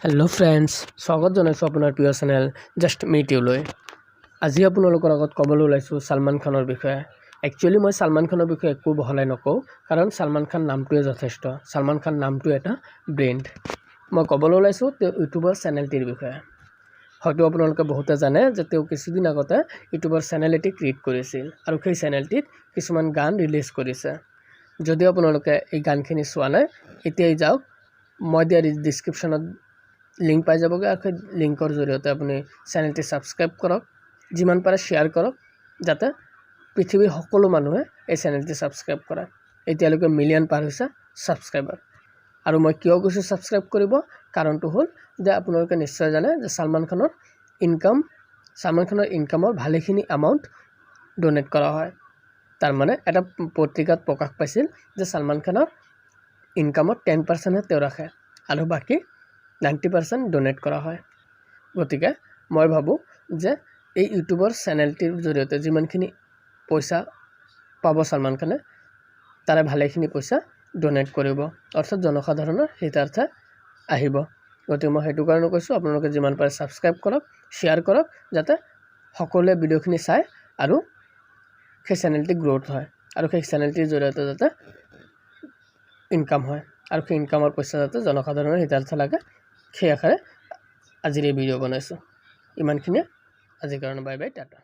hello friends स्वागत जनाइছো আপোনাৰ প্ৰিয় চেনেল জাস্ট মিট ইউ লৈ আজি আপোনালোকৰ আগত ক'বলৈ ওলাইছো সালমান খানৰ বিষয়ে একচুয়ালি মই সালমান খানৰ বিষয়ে একো বহলাই নকও কাৰণ সালমান খান নামটোৱে যথেষ্ট সালমান খান নামটো এটা ব্ৰেণ্ড মই ক'বলৈ ওলাইছো ইউটিউবৰ চেনেলটিৰ বিষয়ে হয়তো আপোনালোকে বহুতে জানে যে তেওঁ কিছুদিন আগতে ইউটিউবৰ চেনেল এটি ক্ৰিয়েট কৰিছিল আৰু সেই চেনেলটিত কিছুমান গান ৰিলিজ কৰিছে যদি আপোনালোকে এই গানখিনি চোৱা নাই এতিয়াই যাওক মই দিয়া ডেসক্ৰিপচনত লিংক পাই যাবগে আৰ সেই লিংকৰ জৰিয়তে আপুনি চেনেলটি সাবস্ক্ৰাইব কৰক যিমান পাৰে শেয়াৰ কৰক যাতে পৃথিৱীৰ সকলো মানুহে এই চেনেলটি সাবস্ক্ৰাইব কৰে এতিয়ালৈকে মিলিয়ন পাৰ হৈছে সাবস্ক্ৰাইবাৰ আৰু মই কিয় কৈছো সাবস্ক্ৰাইব কৰিব কাৰণটো হ'ল যে আপোনালোকে নিশ্চয় জানে যে সালমান খানৰ ইনকামৰ ভালেখিনি এমাউন্ট ডোনেট কৰা হয় তাৰ মানে এটা পত্ৰিকাত প্ৰকাশ পাইছিল যে সালমান খানৰ ইনকামৰ 10% হে তেওঁ ৰাখে আৰু বাকি 90% ডোনেট কৰা হয় গতিকে মই ভাবো যে এই ইউটিউবৰ চেনেলটিৰ জৰিয়তে যিমানখিনি পইচা পাব সালমান খানে তাৰে ভালেখিনি পইচা ডোনেট কৰিব অৰ্থাৎ জনসাধাৰণৰ হিতাৰ্থে আহিব গতিকে মই হেতু কাৰণে কৈছো আপোনালোকে যিমান পাৰে সাবস্ক্ৰাইব কৰক শেয়াৰ কৰক যাতে সকলোৱে ভিডিওখিনি চাই আৰু সেই চেনেলটি গ্ৰোথ হয় আৰু সেই চেনেলটিৰ জৰিয়তে যাতে ইনকাম হয় আৰু সেই ইনকামৰ পইচা যাতে জনসাধাৰণৰ হিতাৰ্থে লাগে সেই আশাৰে আজিৰ এই ভিডিও বনাইছো ইমানখিনি আজিৰ কাৰণে বাই বাই টাটা